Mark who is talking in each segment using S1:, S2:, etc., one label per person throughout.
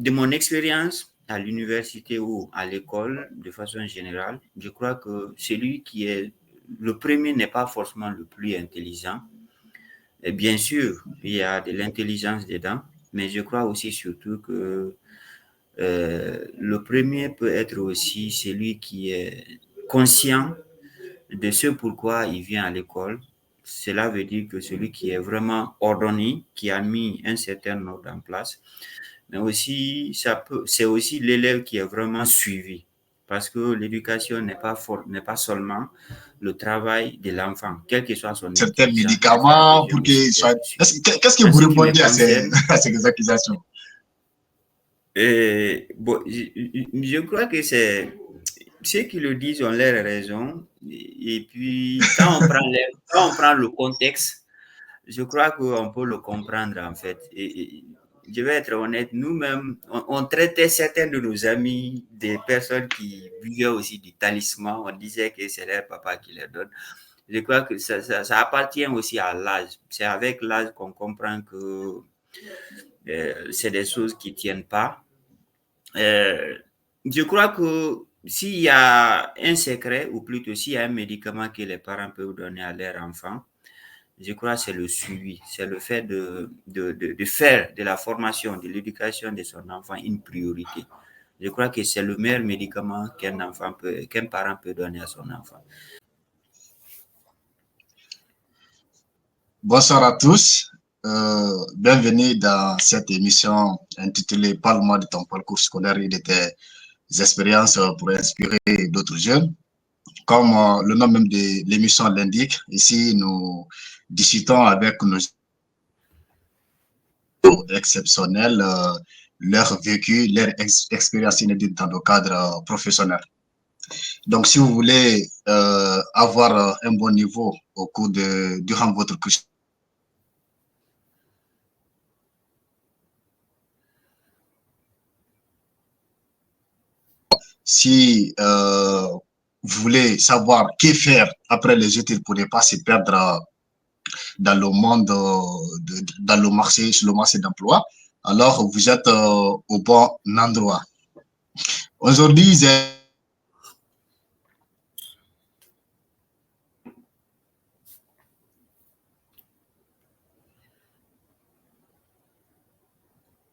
S1: de mon expérience à l'université ou à l'école, de façon générale, je crois que celui qui est le premier n'est pas forcément le plus intelligent. Et bien sûr, il y a de l'intelligence dedans, mais je crois aussi surtout que le premier peut être aussi celui qui est conscient de ce pourquoi il vient à l'école. Cela veut dire que celui qui est vraiment ordonné, qui a mis un certain ordre en place, mais aussi, c'est aussi l'élève qui est vraiment suivi. Parce que l'éducation n'est pas seulement le travail de l'enfant, quelle que soit son
S2: Certains
S1: intelligence, il a
S2: médicaments
S1: besoin
S2: pour
S1: aussi
S2: qu'ils soient...
S1: d'être suivi.
S2: Qu'est-ce que
S1: En
S2: vous
S1: ce qui me
S2: répondez
S1: concerne,
S2: à ces accusations?
S1: bon, je crois que c'est ceux qui le disent ont leur raison. Et puis, quand on prend le contexte, je crois qu'on peut le comprendre en fait. Et je vais être honnête, nous-mêmes, on traitait certains de nos amis des personnes qui buvaient aussi du talisman. On disait que c'est leur papa qui les donne. Je crois que ça appartient aussi à l'âge. C'est avec l'âge qu'on comprend que c'est des choses qui ne tiennent pas. Euh, je crois que s'il y a un secret, ou plutôt s'il y a un médicament que les parents peuvent donner à leur enfant, je crois que c'est le suivi, c'est le fait de faire de la formation, de l'éducation de son enfant une priorité. Je crois que c'est le meilleur médicament qu'un parent peut donner à son enfant.
S2: Bonsoir à tous. Bienvenue dans cette émission intitulée Parle-moi de ton parcours scolaire et de tes expériences pour inspirer d'autres jeunes. Comme le nom même de l'émission l'indique, ici nous discutons avec nos exceptionnels leur vécu, leur expérience inédite dans le cadre professionnel. Donc, si vous voulez avoir un bon niveau au cours durant votre cursus, si vous voulez savoir que faire après les études pour ne pas se perdre dans le monde, dans sur le marché d'emploi, alors vous êtes au bon endroit. Aujourd'hui, j'ai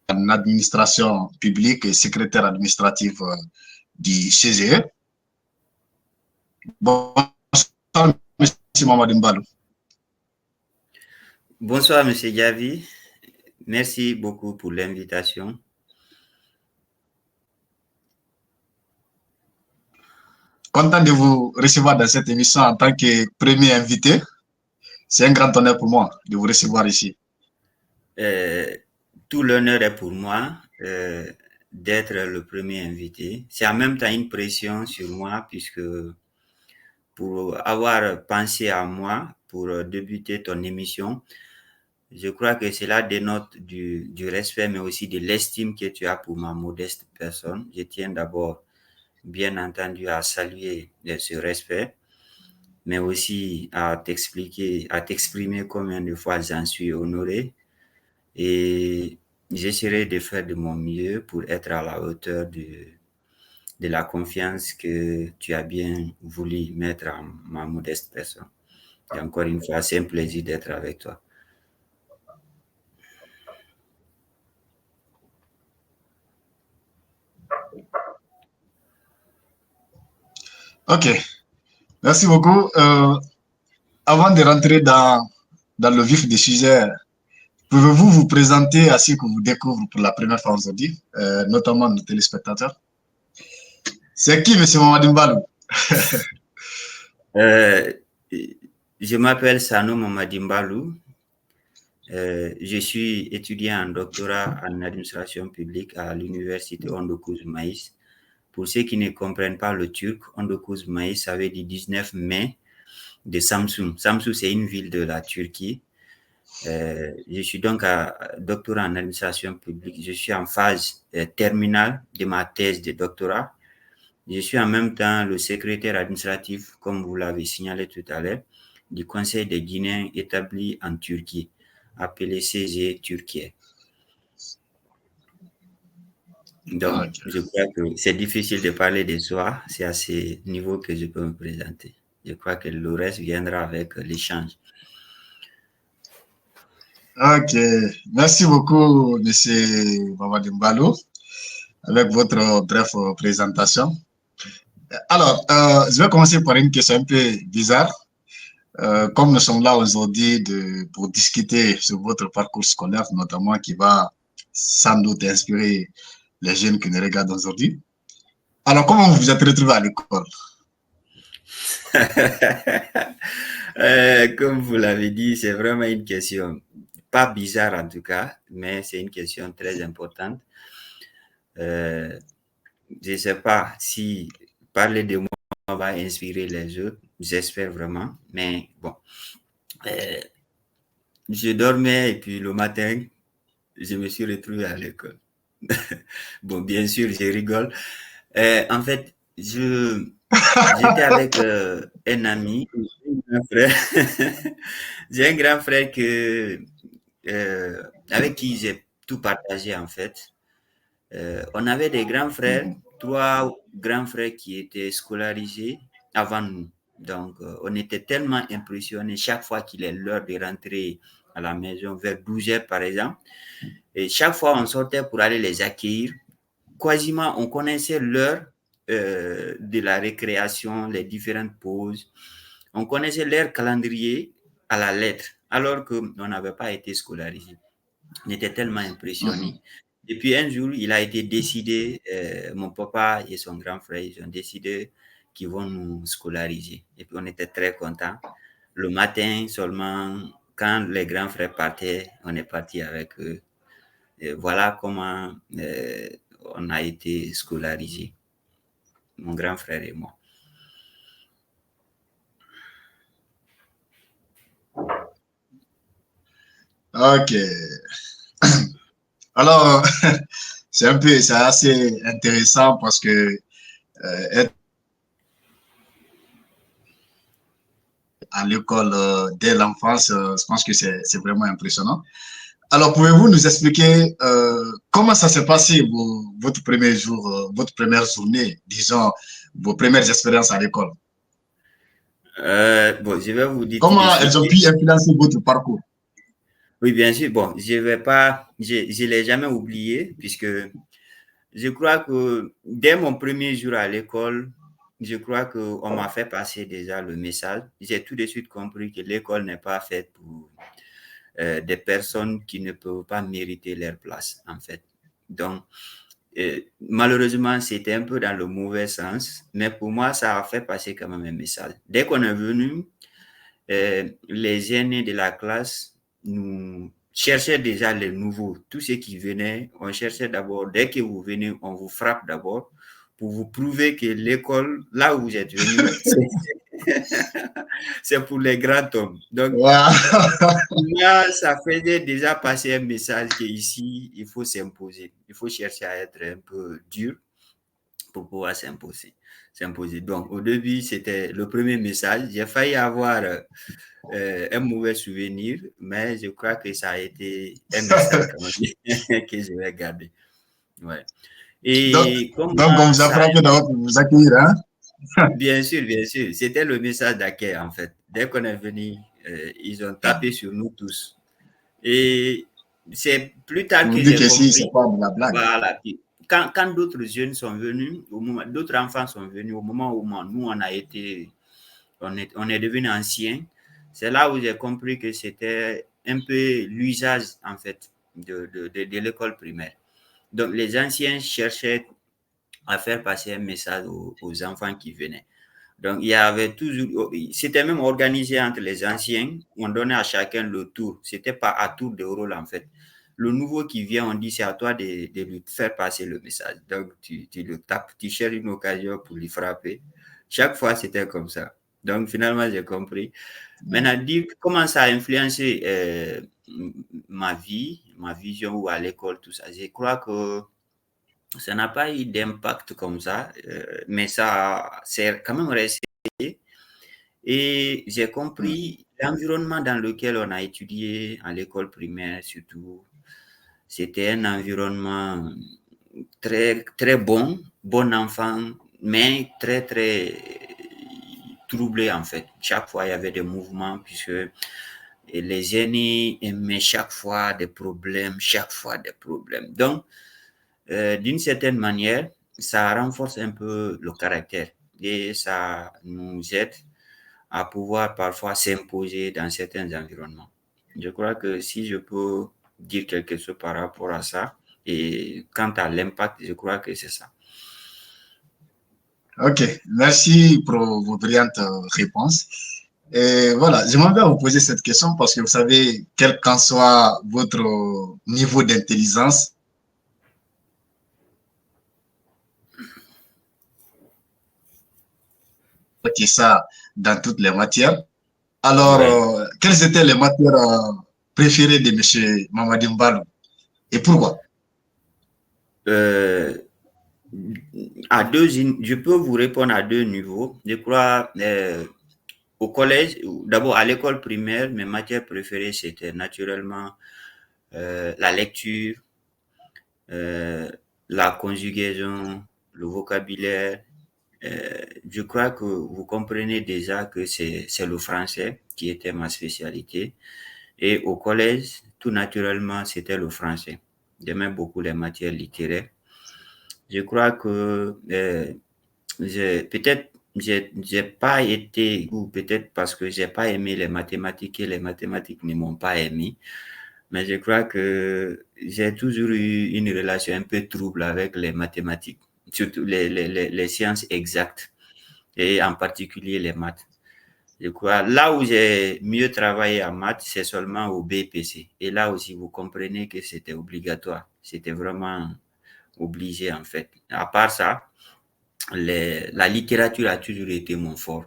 S2: en administration publique et secrétaire administratif du CGE. Bonsoir, M. Mamadou Mbalou.
S1: Bonsoir, Monsieur Gavi. Merci beaucoup pour l'invitation.
S2: Content de vous recevoir dans cette émission en tant que premier invité. C'est un grand honneur pour moi de vous recevoir ici.
S1: Tout l'honneur est pour moi d'être le premier invité. C'est en même temps une pression sur moi puisque pour avoir pensé à moi pour débuter ton émission, je crois que cela dénote du respect mais aussi de l'estime que tu as pour ma modeste personne. Je tiens d'abord, bien entendu, à saluer ce respect, mais aussi à t'exprimer combien de fois j'en suis honoré. Et j'essaierai de faire de mon mieux pour être à la hauteur de la confiance que tu as bien voulu mettre en ma modeste personne. Et encore une fois, c'est un plaisir d'être avec toi.
S2: Ok, merci beaucoup. Avant de rentrer dans le vif du sujet, pouvez-vous vous présenter à ceux que vous découvrez pour la première fois aujourd'hui, notamment nos téléspectateurs? C'est qui, M. Mamadou Mbalou?
S1: Euh, je m'appelle Sano Mamadimbalou. Je suis étudiant en doctorat en administration publique à l'université Ondokuz Maïs. Pour ceux qui ne comprennent pas le turc, Ondokuz Maïs, ça veut dire 19 mai de Samsun. Samsun, c'est une ville de la Turquie. Je suis donc doctorat en administration publique. Je suis en phase terminale de ma thèse de doctorat. Je suis en même temps le secrétaire administratif, comme vous l'avez signalé tout à l'heure, du Conseil des Guinéens établi en Turquie, appelé CG Turquie. Donc,
S2: Ok.
S1: je crois que c'est difficile de parler de soi. C'est à ce niveau que je peux me présenter. Je crois que le reste viendra avec l'échange.
S2: Ok. Merci beaucoup, Monsieur Babadimbalo, avec votre brève présentation. Alors, je vais commencer par une question un peu bizarre. Comme nous sommes là aujourd'hui pour discuter sur votre parcours scolaire, notamment qui va sans doute inspirer les jeunes qui nous regardent aujourd'hui. Alors, comment vous vous êtes retrouvé à l'école?
S1: Comme vous l'avez dit, c'est vraiment une question pas bizarre en tout cas, mais c'est une question très importante. Euh, je ne sais pas si parler de moi va inspirer les autres, j'espère vraiment, mais bon. Euh, je dormais et puis le matin, je me suis retrouvé à l'école. Bon, bien sûr, je rigole. En fait, j'étais avec un ami, un grand frère. J'ai un grand frère avec qui j'ai tout partagé en fait. On avait des grands frères,
S2: Mhm,
S1: trois grands frères qui étaient scolarisés avant nous. Donc, on était tellement impressionnés chaque fois qu'il est l'heure de rentrer à la maison, vers 12 heures par exemple. Et chaque fois, on sortait pour aller les accueillir. Quasiment, on connaissait l'heure de la récréation, les différentes pauses. On connaissait leur calendrier à la lettre, alors qu'on n'avait pas été scolarisé. On était tellement impressionnés.
S2: mhm.
S1: Et puis un jour, il a été décidé, mon papa et son grand frère, ils ont décidé qu'ils vont nous scolariser. Et puis on était très contents. Le matin seulement, quand les grands frères partaient, on est parti avec eux. Et voilà comment on a été scolarisés, mon grand frère et moi.
S2: Ok. Alors, c'est assez intéressant parce que être à l'école dès l'enfance, je pense que c'est vraiment impressionnant. Alors, pouvez-vous nous expliquer comment ça s'est passé votre premier jour, votre première journée, disons, vos premières expériences à l'école?
S1: Bon, je vais vous dire tout de
S2: Comment elles
S1: suite.
S2: ont pu influencer votre parcours?
S1: Oui, bien sûr. Bon, je vais pas, je l'ai jamais oublié puisque je crois que dès mon premier jour à l'école, je crois qu'on m'a fait passer déjà le message. J'ai tout de suite compris que l'école n'est pas faite pour des personnes qui ne peuvent pas mériter leur place, en fait. Donc, malheureusement, c'était un peu dans le mauvais sens, mais pour moi, ça a fait passer quand même un message. Dès qu'on est venu, les aînés de la classe nous cherchaient déjà les nouveaux. Tous ceux qui venaient, on cherchait d'abord, dès que vous venez, on vous frappe d'abord pour vous prouver que l'école, là où vous êtes venu, c'est pour les grands hommes. Donc,
S2: Wow.
S1: là, ça faisait déjà passer un message qu'ici, il faut s'imposer. Il faut chercher à être un peu dur pour pouvoir s'imposer. Donc, au début, c'était le premier message. J'ai failli avoir un mauvais souvenir, mais je crois que ça a été un message quand même que je vais garder. Ouais.
S2: Donc,
S1: Et
S2: donc, on
S1: comment
S2: vous a
S1: ça a
S2: frappé d'abord pour vous accueillir, hein?
S1: bien sûr, c'était le message d'accueil en fait. Dès qu'on est venu, ils ont tapé sur nous tous. Et c'est plus tard
S2: Pour
S1: que
S2: dire
S1: j'ai
S2: que si, c'est
S1: compris,
S2: pas de la blague.
S1: voilà, quand d'autres jeunes sont venus, d'autres enfants sont venus, au moment où nous, on a été, on est devenu anciens, c'est là où j'ai compris que c'était un peu l'usage, en fait, de l'école primaire. Donc, les anciens cherchaient à faire passer un message aux enfants qui venaient. Donc, il y avait toujours, c'était même organisé entre les anciens, on donnait à chacun le tour. C'était pas à tour de rôle, en fait. Le nouveau qui vient, on dit c'est à toi de lui faire passer le message. Donc, tu le tapes, tu cherches une occasion pour lui frapper. Chaque fois, c'était comme ça. Donc, finalement, j'ai compris. Maintenant, dire comment ça a influencé ma vie, ma vision ou à l'école, tout ça. Je crois que ça n'a pas eu d'impact comme ça, mais ça, c'est quand même resté. Et j'ai compris l'environnement dans lequel on a étudié à l'école primaire, surtout. C'était un environnement très, très bon enfant, mais très, très troublé en fait. Chaque fois, il y avait des mouvements puisque les aînés aimaient chaque fois des problèmes, Donc, d'une certaine manière, ça renforce un peu le caractère et ça nous aide à pouvoir parfois s'imposer dans certains environnements. Je crois que si je peux dire quelque chose par rapport à ça, et quant à l'impact, je crois que c'est ça.
S2: Ok, merci pour vos brillantes réponses. Et voilà, j'aimerais bien vous poser cette question parce que vous savez, quel qu'en soit votre niveau d'intelligence, c'est ça dans toutes les matières. Alors,
S1: Ouais.
S2: quelles étaient les matières préférées de M. Mamadi Mbalou et pourquoi?
S1: Euh, je peux vous répondre à deux niveaux. Je crois au collège, d'abord à l'école primaire, mes matières préférées, c'était naturellement la lecture, euh, la conjugaison, le vocabulaire. Je crois que vous comprenez déjà que c'est le français qui était ma spécialité. Et au collège, tout naturellement, c'était le français. J'aimais beaucoup les matières littéraires. Je crois que peut-être j'ai pas été, ou peut-être parce que j'ai pas aimé les mathématiques et les mathématiques ne m'ont pas aimé, mais je crois que j'ai toujours eu une relation un peu trouble avec les mathématiques, surtout les sciences exactes et en particulier les maths. Je crois, là où j'ai mieux travaillé en maths, c'est seulement au BPC. Et là aussi, vous comprenez que c'était obligatoire. C'était vraiment obligé, en fait. À part ça, la littérature a toujours été mon fort.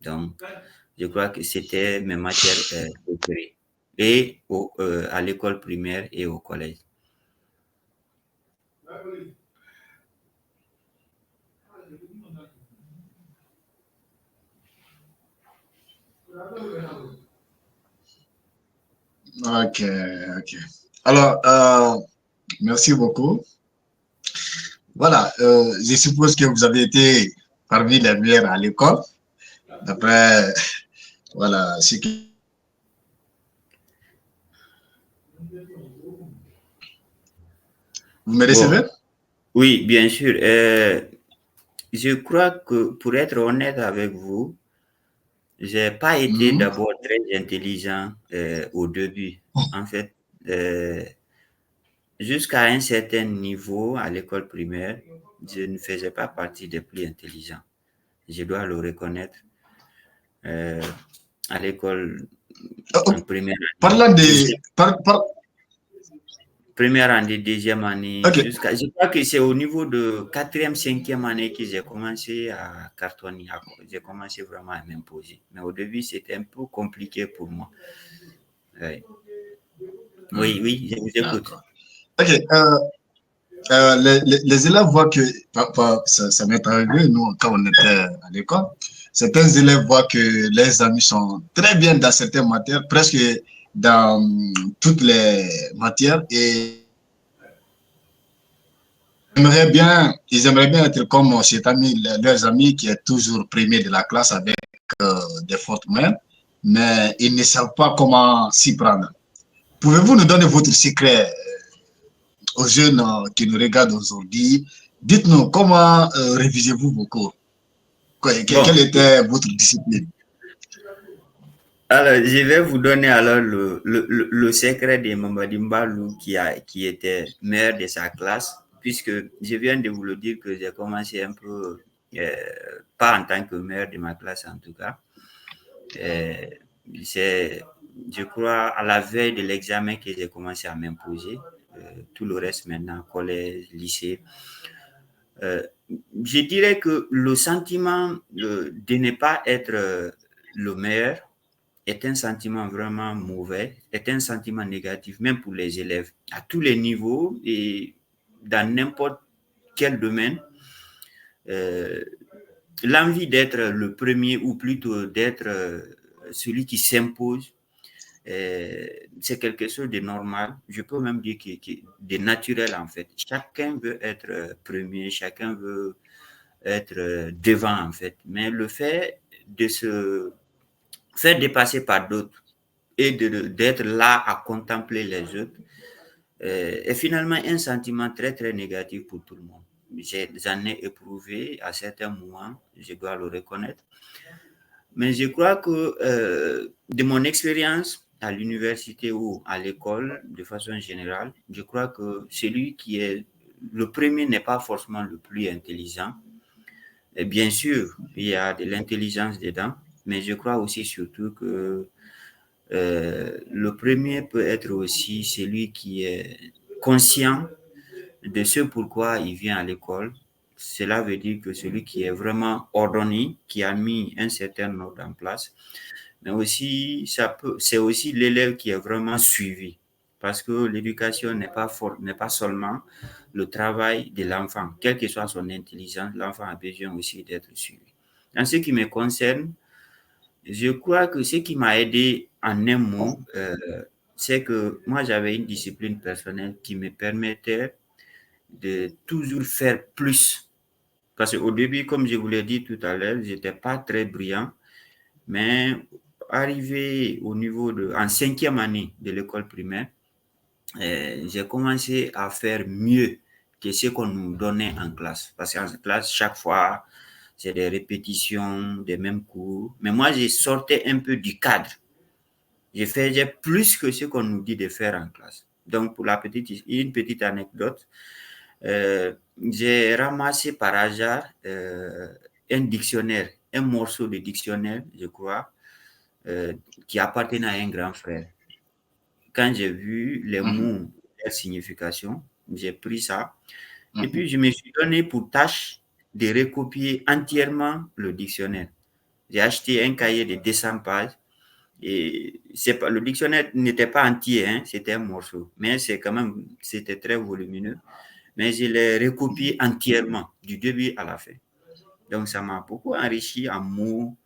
S1: Donc, je crois que c'était mes matières préférées. Et à l'école primaire et au collège.
S2: Ok, ok. Alors, merci beaucoup. Voilà, je suppose que vous avez été parmi les meilleurs à l'école. D'après, voilà, ce que vous me
S1: Bon,
S2: recevez?
S1: oui, bien sûr. Je crois que pour être honnête avec vous, j'ai pas été
S2: Mhm.
S1: d'abord très intelligent au début. En fait, euh, jusqu'à un certain niveau à l'école primaire, je ne faisais pas partie des plus intelligents. Je dois le reconnaître. Euh, à l'école, en première année,
S2: Parlant de...
S1: deuxième, première année, deuxième année,
S2: Ok,
S1: jusqu'à, je crois que c'est au niveau de quatrième, cinquième année que j'ai commencé à cartonner. J'ai commencé vraiment à m'imposer. Mais au début, c'était un peu compliqué pour moi. Oui, oui, oui, je vous écoute.
S2: d'accord. Ok, les élèves voient que, ça m'est arrivé, nous, quand on était à l'école, certains élèves voient que les amis sont très bien dans certaines matières, presque dans toutes les matières, et ils aimeraient bien être comme cet ami, leurs amis qui est toujours premier de la classe avec des fortes mains, mais ils ne savent pas comment s'y prendre. Pouvez-vous nous donner votre secret aux jeunes qui nous regardent aujourd'hui? Dites-nous comment révisez-vous vos cours? Quelle
S1: Bon,
S2: était votre discipline?
S1: alors je vais vous donner alors le secret de Mamadi Mbalou qui était maire de sa classe, puisque je viens de vous le dire que j'ai commencé un peu, euh, pas en tant que maire de ma classe en tout cas. Euh, c'est, je crois, à la veille de l'examen que j'ai commencé à m'imposer. Tout le reste maintenant, collège, lycée. Euh, je dirais que le sentiment de ne pas être le meilleur est un sentiment vraiment mauvais, est un sentiment négatif, même pour les élèves, à tous les niveaux et dans n'importe quel domaine. Euh, L'envie d'être le premier ou plutôt d'être celui qui s'impose C'est quelque chose de normal. Je peux même dire de naturel, en fait. Chacun veut être premier, chacun veut être devant, en fait. Mais le fait de se faire dépasser par d'autres et d'être là à contempler les autres est finalement un sentiment très, très négatif pour tout le monde. J'en ai éprouvé à certains moments, je dois le reconnaître. Mais je crois que de mon expérience à l'université ou à l'école, de façon générale, je crois que celui qui est le premier n'est pas forcément le plus intelligent. Et bien sûr, il y a de l'intelligence dedans, mais je crois aussi surtout que le premier peut être aussi celui qui est conscient de ce pourquoi il vient à l'école. Cela veut dire que celui qui est vraiment ordonné, qui a mis un certain ordre en place, mais aussi, c'est aussi l'élève qui est vraiment suivi. Parce que l'éducation n'est pas seulement le travail de l'enfant. Quelle que soit son intelligence, l'enfant a besoin aussi d'être suivi. En ce qui me concerne, je crois que ce qui m'a aidé en un mot, c'est que moi, j'avais une discipline personnelle qui me permettait de toujours faire plus. Parce qu'au début, comme je vous l'ai dit tout à l'heure, je n'étais pas très brillant, mais arrivé au niveau en 5e année de l'école primaire, j'ai commencé à faire mieux que ce qu'on nous donnait en classe. Parce qu'en classe, chaque fois, c'est des répétitions des mêmes cours. Mais moi, je sortais un peu du cadre. Je faisais plus que ce qu'on nous dit de faire en classe. Donc, pour une petite anecdote, j'ai ramassé par hasard un dictionnaire, un morceau de dictionnaire, je crois, qui appartenait à un grand frère. Quand j'ai vu les mots, leur signification, j'ai pris ça et puis je me suis donné pour tâche de recopier entièrement le dictionnaire. J'ai acheté un cahier de 200 pages et le dictionnaire n'était pas entier, hein, c'était un morceau, mais c'était très volumineux. Mais je l'ai recopié entièrement, du début à la fin. Donc, ça m'a beaucoup enrichi en mots,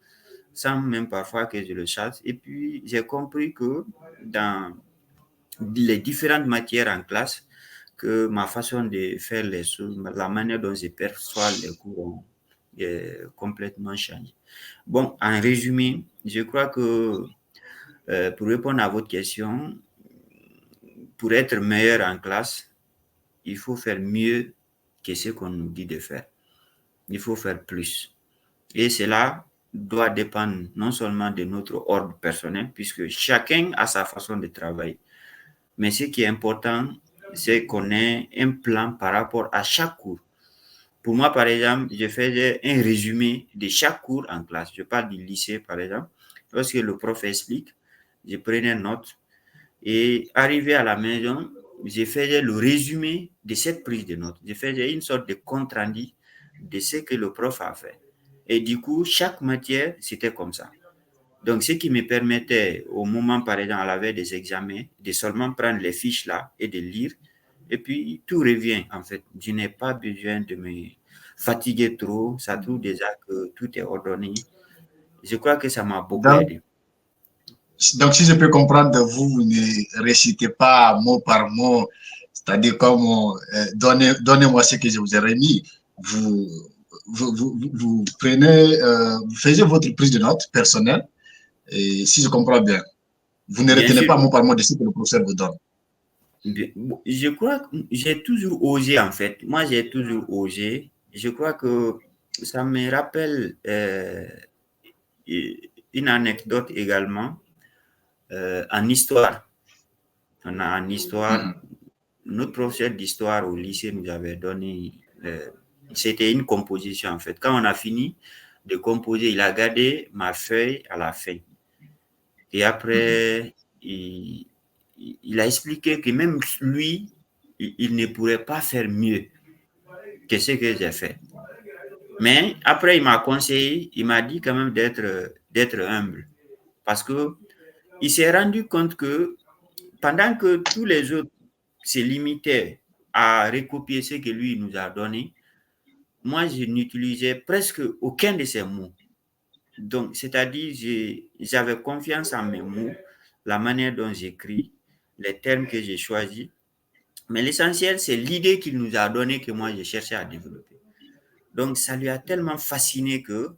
S1: sans même parfois que je le sache. Et puis, j'ai compris que dans les différentes matières en classe, que ma façon de faire les choses, la manière dont je perçois les cours ont complètement changé. Bon, en résumé, je crois que pour répondre à votre question, pour être meilleur en classe, il faut faire mieux que ce qu'on nous dit de faire. Il faut faire plus. Et cela doit dépendre non seulement de notre ordre personnel, puisque chacun a sa façon de travailler. Mais ce qui est important, c'est qu'on ait un plan par rapport à chaque cours. Pour moi, par exemple, je faisais un résumé de chaque cours en classe. Je parle du lycée, par exemple. Lorsque le prof explique, je prenais note et arrivé à la maison, je faisais le résumé de cette prise de notes. Je faisais une sorte de compte rendu de ce que le prof a fait. Et du coup, chaque matière, c'était comme ça. Donc, ce qui me permettait, au moment, par exemple, à la veille des examens, de seulement prendre les fiches là et de lire. Et puis, tout revient, en fait. Je n'ai pas besoin de me fatiguer trop. Ça trouve déjà que tout est ordonné. Je crois que ça m'a beaucoup
S2: Donc,
S1: aidé.
S2: donc, si je peux comprendre, vous ne récitez pas mot par mot, c'est-à-dire comme donnez-moi ce que je vous ai remis. Vous, vous prenez, vous faisiez votre prise de notes personnelle, et si je comprends bien, vous ne
S1: Bien
S2: retenez
S1: sûr.
S2: pas mot par mot de ce que le professeur vous donne.
S1: Je crois que j'ai toujours osé, en fait. Moi, j'ai toujours osé. Je crois que ça me rappelle une anecdote également en histoire. On a en histoire, notre professeur d'histoire au lycée nous avait donné, c'était une composition en fait. Quand on a fini de composer, il a gardé ma feuille à la fin. Et après, il a expliqué que même lui, il ne pourrait pas faire mieux que ce que j'ai fait. Mais après, il m'a conseillé, il m'a dit quand même d'être humble. Parce que il s'est rendu compte que pendant que tous les autres se limitaient à recopier ce que lui nous a donné, moi, je n'utilisais presque aucun de ces mots. Donc, c'est-à-dire, j'avais confiance en mes mots. la manière dont j'écris, les termes que j'ai choisis. Mais l'essentiel, c'est l'idée qu'il nous a donnée que moi, j'ai cherché à développer. Donc, ça lui a tellement fasciné que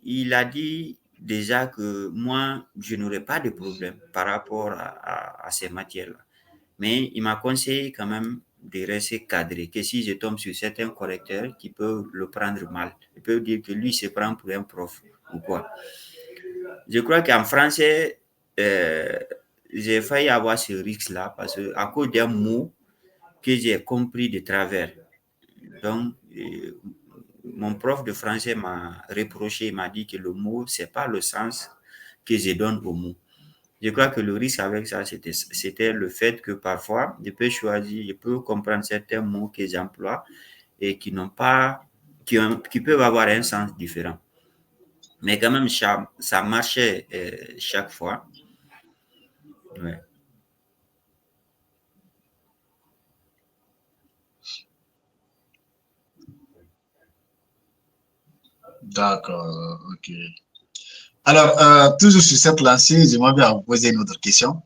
S1: il a dit déjà que moi, je n'aurais pas de problème par rapport à ces matières-là. Mais il m'a conseillé quand même de rester cadré, que si je tombe sur certains correcteurs qui peuvent le prendre mal, ils peuvent dire que lui se prend pour un prof ou quoi. Je crois qu'en français, euh, j'ai failli avoir ce risque-là parce que à cause d'un mot que j'ai compris de travers. Donc, mon prof de français m'a reproché, il m'a dit que le mot, c'est pas le sens que je donne au mot. Je crois que le risque avec ça, c'était le fait que parfois, je peux choisir, je peux comprendre certains mots que j'emploie et qui n'ont pas, qui peuvent avoir un sens différent. Mais quand même, ça marchait chaque fois. Ouais.
S2: D'accord, ok. Alors, toujours sur cette lancée, j'aimerais bien vous poser une autre question.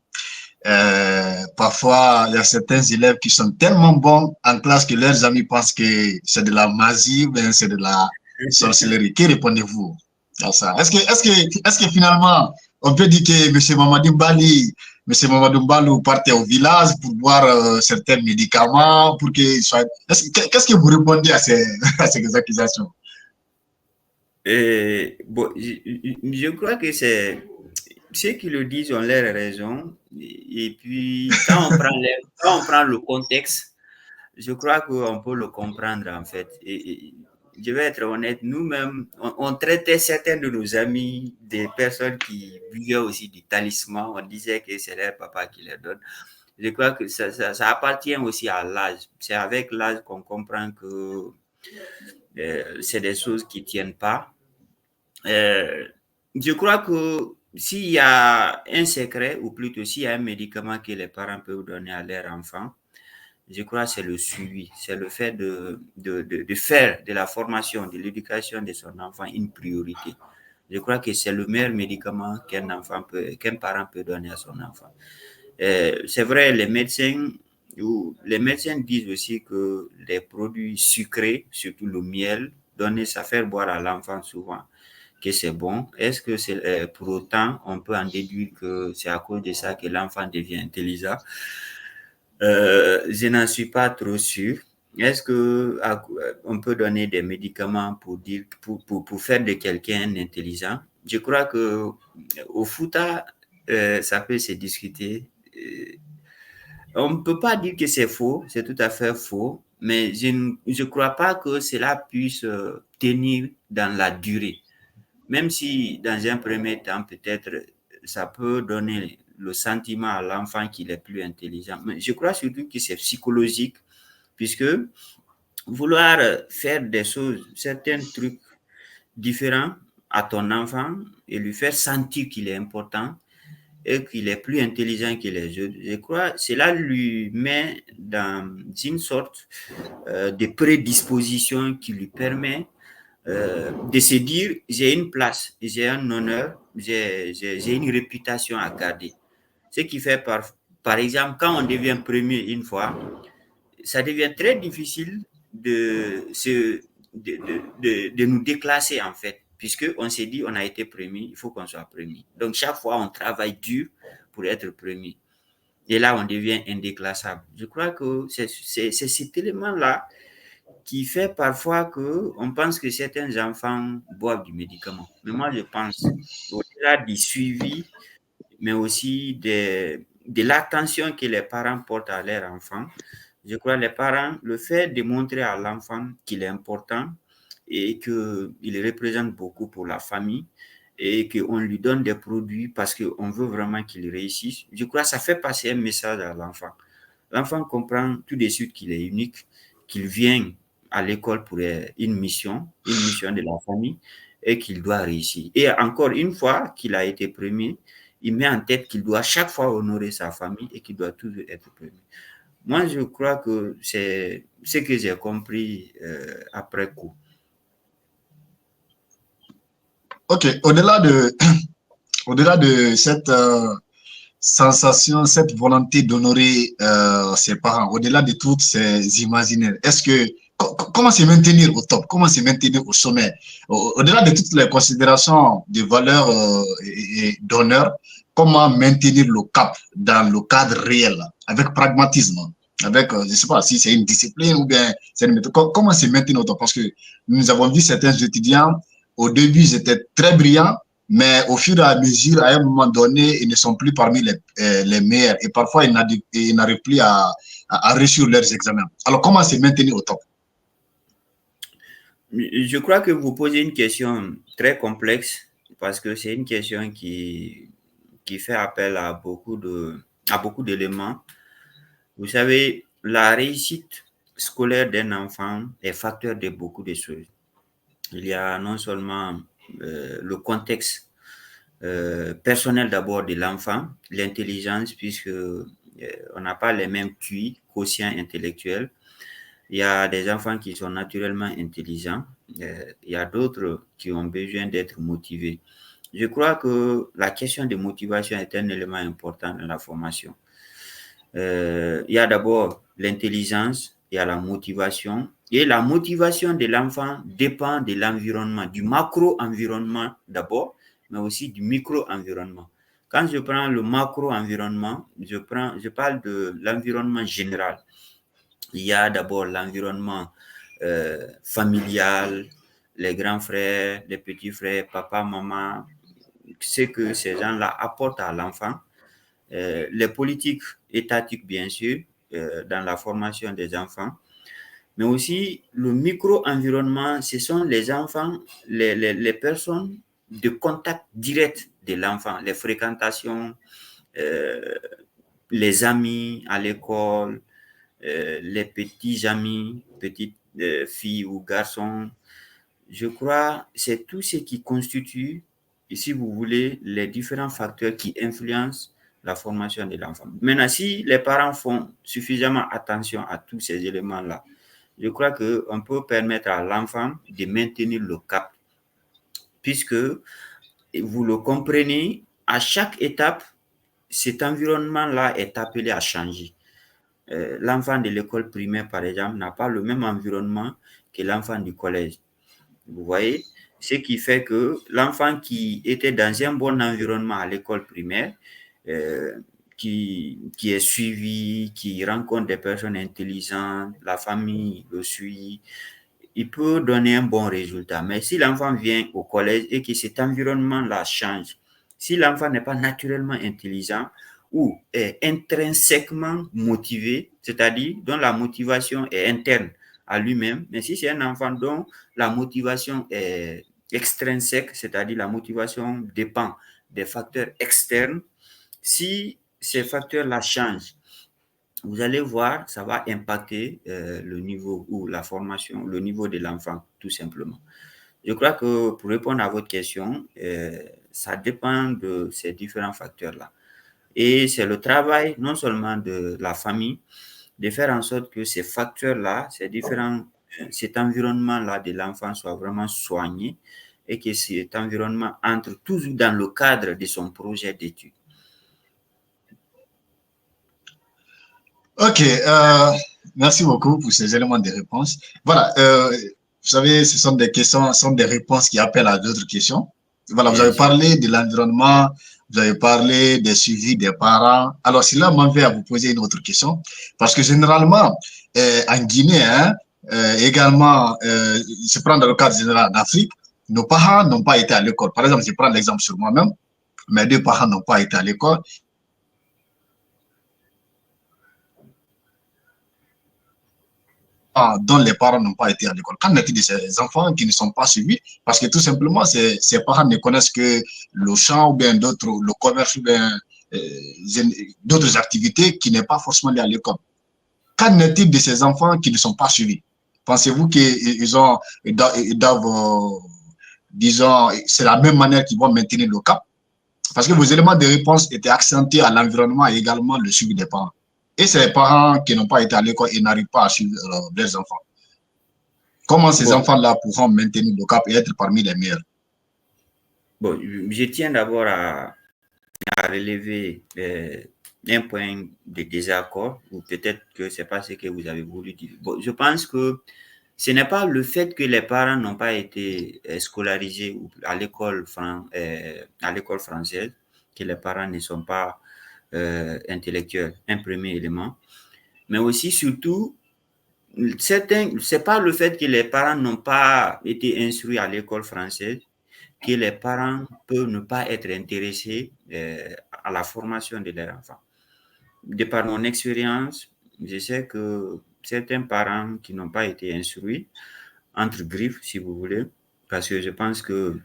S2: Parfois, il y a certains élèves qui sont tellement bons en classe que leurs amis pensent que c'est de la magie ou bien c'est de la sorcellerie. Que répondez-vous à ça? Est-ce que finalement, on peut dire que M. Mamadou Mbalou partait au village pour boire certains médicaments pour qu'il soit... Qu'est-ce que vous répondez à à ces accusations?
S1: Bon, je crois que c'est ceux qui le disent ont l'air raison. Et puis, quand on prend le contexte, je crois qu'on peut le comprendre en fait. Et je vais être honnête, nous-mêmes, on traitait certains de nos amis des personnes qui buvaient aussi du talisman. On disait que c'est leur papa qui les donne. Je crois que ça appartient aussi à l'âge. C'est avec l'âge qu'on comprend que c'est des choses qui ne tiennent pas. Euh, je crois que s'il y a un secret, ou plutôt s'il y a un médicament que les parents peuvent donner à leur enfant, je crois que c'est le suivi, c'est le fait de faire de la formation, de l'éducation de son enfant une priorité. Je crois que c'est le meilleur médicament qu'un parent peut donner à son enfant. C'est vrai, les médecins disent aussi que les produits sucrés, surtout le miel, donner, ça fait boire à l'enfant souvent que c'est bon. Est-ce que c'est pour autant on peut en déduire que c'est à cause de ça que l'enfant devient intelligent? Je n'en suis pas trop sûr. Est-ce que on peut donner des médicaments pour dire pour faire de quelqu'un intelligent? Je crois que au Fouta, ça peut se discuter. On ne peut pas dire que c'est faux, c'est tout à fait faux, mais je ne crois pas que cela puisse tenir dans la durée. Même si dans un premier temps, peut-être, ça peut donner le sentiment à l'enfant qu'il est plus intelligent. Mais je crois surtout que c'est psychologique, puisque vouloir faire des choses, certains trucs différents à ton enfant et lui faire sentir qu'il est important et qu'il est plus intelligent que les autres, je crois que cela lui met dans une sorte de prédisposition qui lui permet de se dire j'ai une place, j'ai un honneur, j'ai une réputation à garder. Ce qui fait par exemple, quand on devient premier une fois, ça devient très difficile de nous déclasser en fait, puisqu'on s'est dit on a été premier, il faut qu'on soit premier. Donc chaque fois on travaille dur pour être premier. Et là, on devient indéclassable. Je crois que c'est cet élément-là qui fait parfois que on pense que certains enfants boivent du médicament. Mais moi, je pense au-delà du suivi, mais aussi de l'attention que les parents portent à leur enfant. Je crois que les parents, le fait de montrer à l'enfant qu'il est important et qu'il représente beaucoup pour la famille et qu'on lui donne des produits parce qu'on veut vraiment qu'il réussisse, je crois que ça fait passer un message à l'enfant. L'enfant comprend tout de suite qu'il est unique, qu'il vient à l'école pour une mission de la famille et qu'il doit réussir. Et encore une fois qu'il a été premier, il met en tête qu'il doit chaque fois honorer sa famille et qu'il doit toujours être premier. Moi, je crois que c'est ce que j'ai compris après coup.
S2: Ok, au-delà de cette sensation, cette volonté d'honorer ses parents, au-delà de toutes ces imaginaires, est-ce que comment se maintenir au top, comment se maintenir au sommet, au-delà de toutes les considérations de valeur et d'honneur, comment maintenir le cap dans le cadre réel, avec pragmatisme, avec, je ne sais pas si c'est une discipline ou bien c'est une méthode, comment se maintenir au top, parce que nous avons vu certains étudiants, au début, ils étaient très brillants, mais au fur et à mesure, à un moment donné, ils ne sont plus parmi les meilleurs et parfois ils n'arrivent plus à réussir leurs examens. Alors, comment se maintenir au top?
S1: Je crois que vous posez une question très complexe parce que c'est une question qui fait appel à beaucoup d'éléments. Vous savez, la réussite scolaire d'un enfant est facteur de beaucoup de choses. Il y a non seulement le contexte personnel d'abord de l'enfant, l'intelligence, puisque on n'a pas les mêmes QI, quotient intellectuel. Il y a des enfants qui sont naturellement intelligents. Il y a d'autres qui ont besoin d'être motivés. Je crois que la question de motivation est un élément important dans la formation. Il y a d'abord l'intelligence, il y a la motivation. Et la motivation de l'enfant dépend de l'environnement, du macro-environnement d'abord, mais aussi du micro-environnement. Quand je prends le macro-environnement, je parle de l'environnement général. Il y a d'abord l'environnement familial, les grands frères, les petits frères, papa, maman, ce que ces gens-là apportent à l'enfant. Les politiques étatiques, bien sûr, dans la formation des enfants, mais aussi le micro-environnement, ce sont les enfants, les personnes de contact direct de l'enfant, les fréquentations, euh, les amis à l'école, les petits amis, petites filles ou garçons. Je crois que c'est tout ce qui constitue, si vous voulez, les différents facteurs qui influencent la formation de l'enfant. Maintenant, si les parents font suffisamment attention à tous ces éléments-là, je crois qu'on peut permettre à l'enfant de maintenir le cap, puisque vous le comprenez, à chaque étape, cet environnement-là est appelé à changer. L'enfant de l'école primaire, par exemple, n'a pas le même environnement que l'enfant du collège. Vous voyez, ce qui fait que l'enfant qui était dans un bon environnement à l'école primaire, euh, qui est suivi, qui rencontre des personnes intelligentes, la famille le suit, il peut donner un bon résultat. Mais si l'enfant vient au collège et que cet environnement-là change, si l'enfant n'est pas naturellement intelligent ou est intrinsèquement motivé, c'est-à-dire dont la motivation est interne à lui-même, mais si c'est un enfant dont la motivation est extrinsèque, c'est-à-dire la motivation dépend des facteurs externes, si ces facteurs-là changent, vous allez voir, ça va impacter le niveau ou la formation, le niveau de l'enfant, tout simplement. Je crois que pour répondre à votre question, ça dépend de ces différents facteurs-là. Et c'est le travail non seulement de la famille, de faire en sorte que ces facteurs-là, cet environnement-là de l'enfant soit vraiment soigné et que cet environnement entre toujours dans le cadre de son projet d'études.
S2: Ok, merci beaucoup pour ces éléments de réponse. Voilà, vous savez, ce sont des questions, ce sont des réponses qui appellent à d'autres questions. Voilà, vous
S1: Bien
S2: avez
S1: sûr.
S2: parlé de l'environnement, vous avez parlé des suivis des parents. Alors, cela m'en fait à vous poser une autre question, parce que généralement, en Guinée, hein, également, je prends dans le cadre général d'Afrique, nos parents n'ont pas été à l'école. Par exemple, je prends l'exemple sur moi-même, mes deux parents n'ont pas été à l'école. Dont les parents n'ont pas été à l'école. Qu'en est-il de ces enfants qui ne sont pas suivis? Parce que tout simplement, ces parents ne connaissent que le champ ou bien d'autres, le commerce ou bien d'autres activités qui n'est pas forcément liées à l'école. Qu'en est-il de ces enfants qui ne sont pas suivis? Pensez-vous ils doivent, disons, c'est la même manière qu'ils vont maintenir le cap? Parce que vos éléments de réponse étaient accentués à l'environnement et également le suivi des parents. Et c'est les parents qui n'ont pas été à l'école et n'arrivent pas à suivre leurs enfants. Comment ces
S1: Bon,
S2: enfants-là pourront maintenir le cap et être parmi les meilleurs?
S1: bon, je tiens d'abord à relever un point de désaccord, ou peut-être que c'est pas ce que vous avez voulu dire. Bon, je pense que ce n'est pas le fait que les parents n'ont pas été scolarisés à l'école française que les parents ne sont pas intellectuels, un premier élément, mais aussi surtout c'est pas le fait que les parents n'ont pas été instruits à l'école française que les parents peuvent ne pas être intéressés à la formation de leurs enfants. De par mon expérience, je sais que certains parents qui n'ont pas été instruits, entre griffes, si vous voulez, parce que je pense que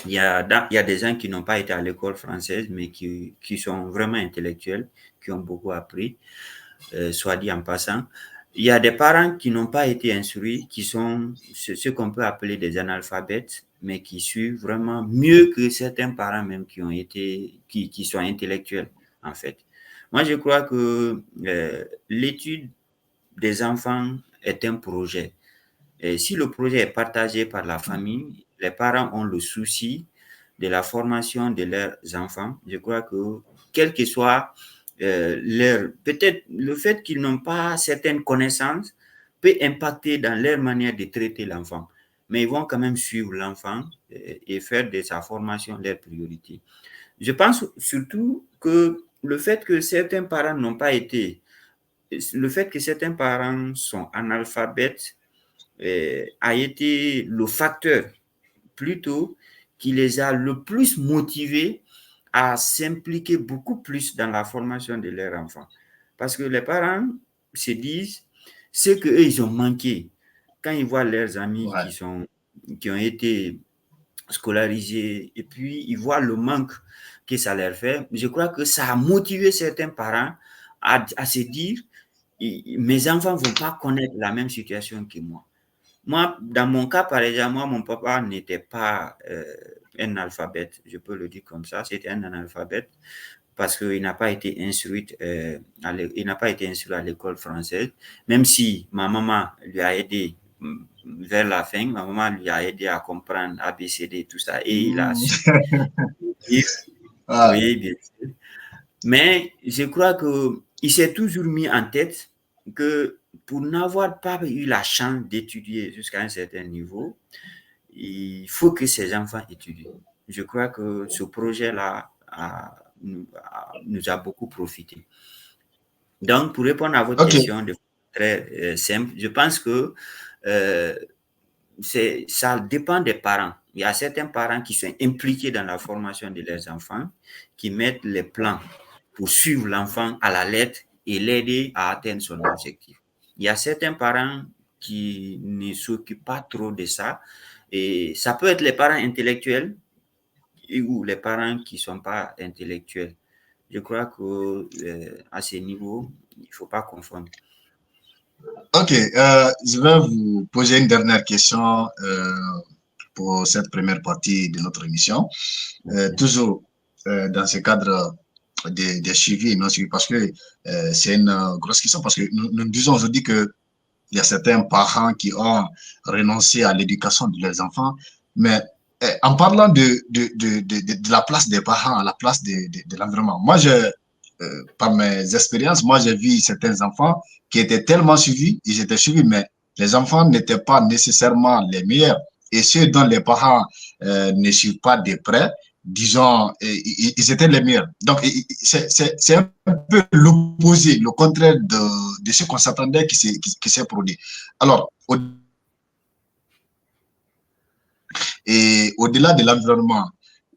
S1: il y a des gens qui n'ont pas été à l'école française, mais qui sont vraiment intellectuels, qui ont beaucoup appris, soit dit en passant. Il y a des parents qui n'ont pas été instruits, qui sont ce qu'on peut appeler des analphabètes, mais qui suivent vraiment mieux que certains parents même qui sont intellectuels, en fait. Moi, je crois que l'étude des enfants est un projet. Et si le projet est partagé par la famille, les parents ont le souci de la formation de leurs enfants. Je crois que quel que soit peut-être le fait qu'ils n'ont pas certaines connaissances peut impacter dans leur manière de traiter l'enfant. Mais ils vont quand même suivre l'enfant et faire de sa formation leur priorité. Je pense surtout que le fait que certains parents sont analphabètes a été le facteur plutôt qui les a le plus motivés à s'impliquer beaucoup plus dans la formation de leurs enfants. Parce que les parents se disent ce qu'eux, ils ont manqué quand ils voient leurs amis
S2: Ouais.
S1: qui ont été scolarisés et puis ils voient le manque que ça leur fait. Je crois que ça a motivé certains parents à se dire mes enfants ne vont pas connaître la même situation que moi. Moi, dans mon cas, par exemple, moi, mon papa n'était pas un alphabète, je peux le dire comme ça, c'était un analphabète parce qu'il n'a pas été instruit, il n'a pas été instruit à l'école française, même si ma maman lui a aidé vers la fin, ma maman lui a aidé à comprendre ABCD, tout ça, et il a
S2: Mmh.
S1: su.
S2: Ah,
S1: Oui, bien sûr. Mais je crois qu'il s'est toujours mis en tête que pour n'avoir pas eu la chance d'étudier jusqu'à un certain niveau, il faut que ces enfants étudient. Je crois que ce projet-là nous a beaucoup profité. Donc, pour répondre à votre
S2: ok,
S1: question de façon très simple, je pense que euh, ça dépend des parents. Il y a certains parents qui sont impliqués dans la formation de leurs enfants, qui mettent les plans pour suivre l'enfant à la lettre et l'aider à atteindre son objectif. Il y a certains parents qui ne s'occupent pas trop de ça. Et ça peut être les parents intellectuels ou les parents qui ne sont pas intellectuels. Je crois que à ce niveau, il ne faut pas confondre.
S2: ok. Je vais vous poser une dernière question pour cette première partie de notre émission. Toujours dans ce cadre des suivis et non suivis, parce que c'est une grosse question, parce que nous disons aujourd'hui que il y a certains parents qui ont renoncé à l'éducation de leurs enfants, mais en parlant de la place des parents, à la place de l'environnement, moi, par mes expériences, moi, j'ai vu certains enfants qui étaient tellement suivis, ils étaient suivis, mais les enfants n'étaient pas nécessairement les meilleurs. Et ceux dont les parents ne suivent pas de près, disons, ils étaient les meilleurs. Donc, c'est un peu l'opposé, le contraire de ce qu'on s'attendait qui s'est produit. Alors, et au-delà de l'environnement,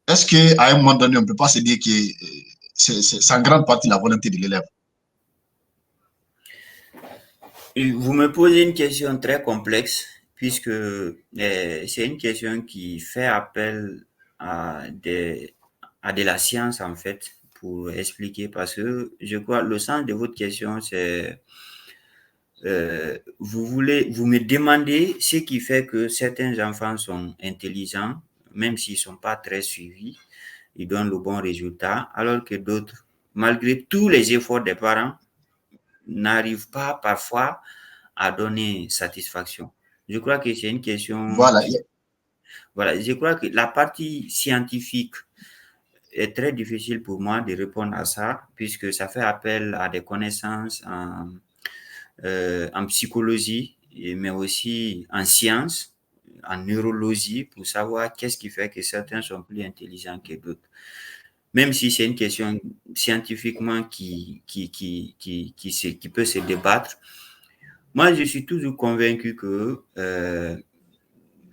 S2: est-ce qu'à un moment donné, on ne peut pas se dire que c'est en grande partie la volonté de l'élève?
S1: Et vous me posez une question très complexe, puisque c'est une question qui fait appel à de la science, en fait, pour expliquer, parce que je crois le sens de votre question, c'est vous me demandez ce qui fait que certains enfants sont intelligents, même s'ils ne sont pas très suivis, ils donnent le bon résultat, alors que d'autres, malgré tous les efforts des parents, n'arrivent pas parfois à donner satisfaction. Je crois que c'est une question
S2: Voilà.
S1: qui... Voilà, je crois que la partie scientifique est très difficile pour moi de répondre à ça, puisque ça fait appel à des connaissances en psychologie, mais aussi en sciences, en neurologie, pour savoir qu'est-ce qui fait que certains sont plus intelligents que d'autres. Même si c'est une question scientifiquement qui peut se débattre, moi, je suis toujours convaincu que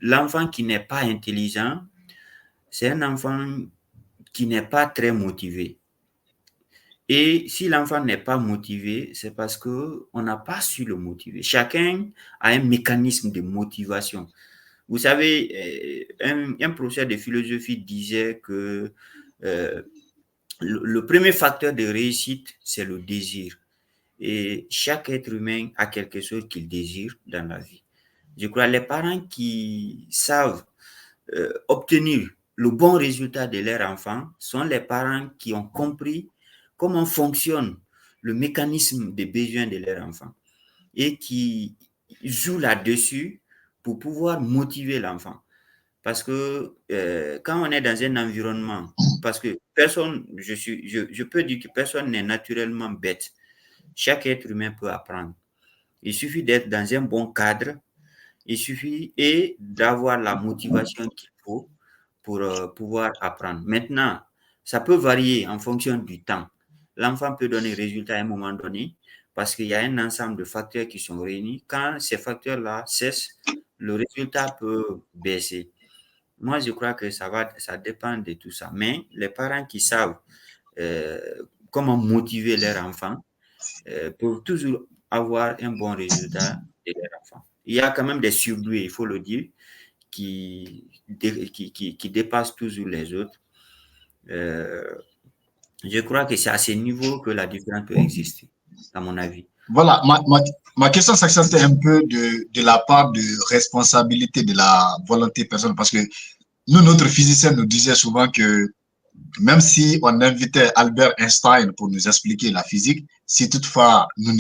S1: l'enfant qui n'est pas intelligent, c'est un enfant qui n'est pas très motivé. Et si l'enfant n'est pas motivé, c'est parce qu'on n'a pas su le motiver. Chacun a un mécanisme de motivation. Vous savez, un professeur de philosophie disait que le premier facteur de réussite, c'est le désir. Et chaque être humain a quelque chose qu'il désire dans la vie. Je crois que les parents qui savent obtenir le bon résultat de leur enfant sont les parents qui ont compris comment fonctionne le mécanisme des besoins de leur enfant et qui jouent là-dessus pour pouvoir motiver l'enfant. Parce que quand on est dans un environnement, parce que personne, je peux dire que personne n'est naturellement bête. Chaque être humain peut apprendre. Il suffit d'être dans un bon cadre, il suffit et d'avoir la motivation qu'il faut pour pouvoir apprendre. Maintenant, ça peut varier en fonction du temps. L'enfant peut donner résultat à un moment donné parce qu'il y a un ensemble de facteurs qui sont réunis. Quand ces facteurs-là cessent, le résultat peut baisser. Moi, je crois que ça dépend de tout ça. Mais les parents qui savent euh, comment motiver leur enfant peuvent toujours avoir un bon résultat de leur enfant. Il y a quand même des surdoués, il faut le dire, qui dépassent toujours les autres. Je crois que c'est à ce niveau que la différence peut exister, à mon avis.
S2: Voilà, ma question s'accentuait un peu de la part de responsabilité de la volonté personnelle parce que nous, notre physicien nous disait souvent que même si on invitait Albert Einstein pour nous expliquer la physique, si toutefois nous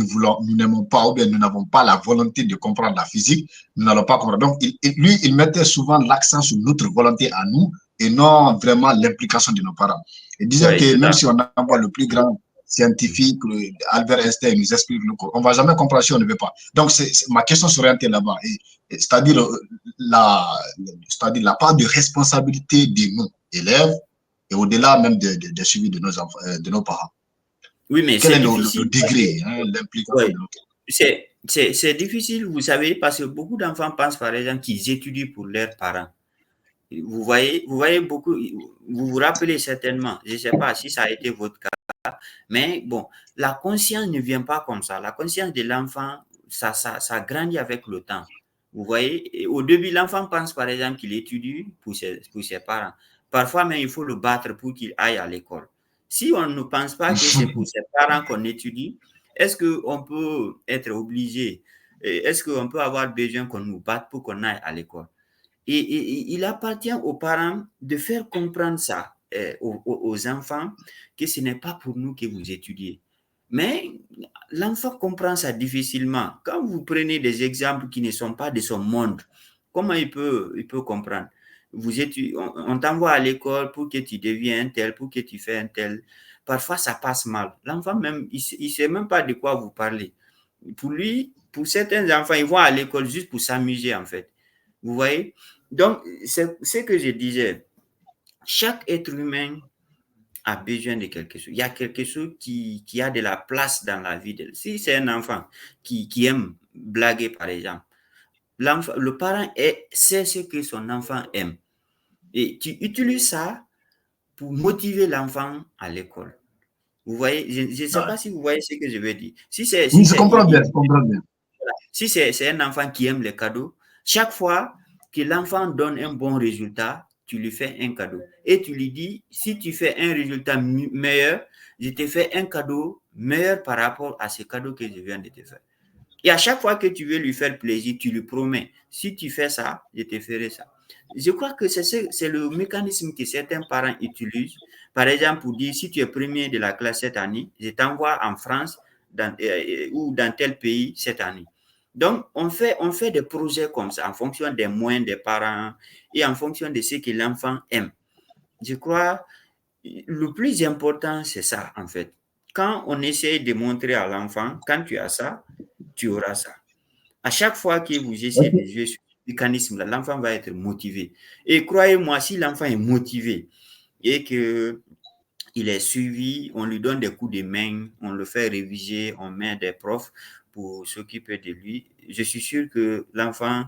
S2: n'aimons pas ou bien nous n'avons pas la volonté de comprendre la physique, nous n'allons pas comprendre. Donc, il mettait souvent l'accent sur notre volonté à nous et non vraiment l'implication de nos parents. Il disait
S1: Oui,
S2: que
S1: tout
S2: même
S1: à
S2: si on envoie le plus grand scientifique, Albert Einstein, nous explique on ne va jamais comprendre si on ne veut pas. Donc, ma question s'orientait là-bas. C'est-à-dire la part de responsabilité de nous, élèves, et au-delà même de suivi de nos enfants, de nos parents.
S1: Oui, mais
S2: Quel
S1: c'est
S2: est
S1: difficile.
S2: degré, hein, l'implication
S1: Oui,
S2: de nos
S1: c'est difficile, vous savez, parce que beaucoup d'enfants pensent, par exemple, qu'ils étudient pour leurs parents. Vous voyez beaucoup, vous vous rappelez certainement, je ne sais pas si ça a été votre cas, mais bon, la conscience ne vient pas comme ça. La conscience de l'enfant, ça grandit avec le temps. Vous voyez, et au début, l'enfant pense par exemple qu'il étudie pour ses parents. Parfois même, il faut le battre pour qu'il aille à l'école. Si on ne pense pas que c'est pour ses parents qu'on étudie, est-ce qu'on peut être obligé, est-ce qu'on peut avoir besoin qu'on nous batte pour qu'on aille à l'école? Et il appartient aux parents de faire comprendre ça aux enfants que ce n'est pas pour nous que vous étudiez. Mais l'enfant comprend ça difficilement. Quand vous prenez des exemples qui ne sont pas de son monde, comment il peut comprendre? On t'envoie à l'école pour que tu deviennes un tel, pour que tu fais un tel. Parfois, ça passe mal. L'enfant même, il ne sait même pas de quoi vous parlez. Pour lui, pour certains enfants, ils vont à l'école juste pour s'amuser, en fait. Vous voyez? Donc, c'est ce que je disais. Chaque être humain a besoin de quelque chose. Il y a quelque chose qui a de la place dans la vie. Si c'est un enfant qui aime blaguer, par exemple, le parent sait ce que son enfant aime. Et tu utilises ça pour motiver l'enfant à l'école. Vous voyez, je ne sais
S2: parents.
S1: pas si vous voyez ce que je veux dire.
S2: Oui, je comprends bien, je comprends bien.
S1: Si c'est un enfant qui aime les cadeaux, chaque fois que l'enfant donne un bon résultat, tu lui fais un cadeau. Et tu lui dis, si tu fais un résultat meilleur, je te fais un cadeau meilleur par rapport à ce cadeau que je viens de te faire. Et à chaque fois que tu veux lui faire plaisir, tu lui promets, si tu fais ça, je te ferai ça. Je crois que c'est le mécanisme que certains parents utilisent. Par exemple, pour dire, si tu es premier de la classe cette année, je t'envoie en France ou dans tel pays cette année. Donc, on fait des projets comme ça en fonction des moyens des parents et en fonction de ce que l'enfant aime. Je crois le plus important, c'est ça, en fait. Quand on essaie de montrer à l'enfant, quand tu as ça, tu auras ça. À chaque fois que vous essayez de jouer sur ce mécanisme-là, l'enfant va être motivé. Et croyez-moi, si l'enfant est motivé et que il est suivi, on lui donne des coups de main, on le fait réviser, on met des profs pour s'occuper de lui. Je suis sûr que l'enfant,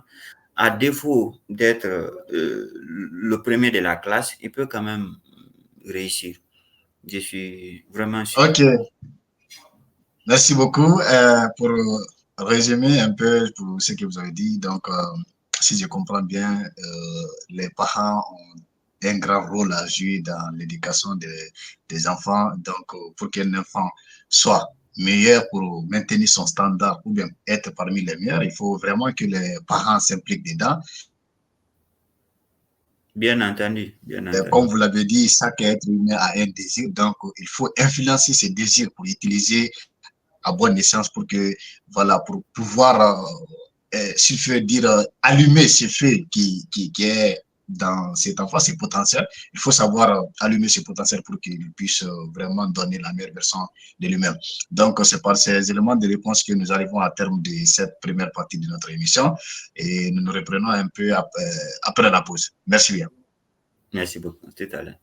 S1: à défaut d'être le premier de la classe, il peut quand même réussir. Je suis vraiment sûr.
S2: Ok, merci beaucoup pour résumer un peu pour ce que vous avez dit. Donc, si je comprends bien, les parents ont un grand rôle à jouer dans l'éducation des enfants. Donc, pour qu'un enfant soit meilleur pour maintenir son standard ou bien être parmi les meilleurs, il faut vraiment que les parents s'impliquent dedans.
S1: Bien entendu, bien
S2: Comme
S1: entendu.
S2: vous l'avez dit, chaque être humain a un désir. Donc, il faut influencer ce désir pour utiliser à bonne essence pour que, voilà, pour pouvoir, si je veux dire, allumer ce feu qui est dans cet enfant, ses potentiels. Il faut savoir allumer ses potentiels pour qu'il puisse vraiment donner la meilleure version de lui-même. Donc, c'est par ces éléments de réponse que nous arrivons à terme de cette première partie de notre émission et nous nous reprenons un peu après la pause. Merci bien.
S1: Merci beaucoup. Tout à l'heure.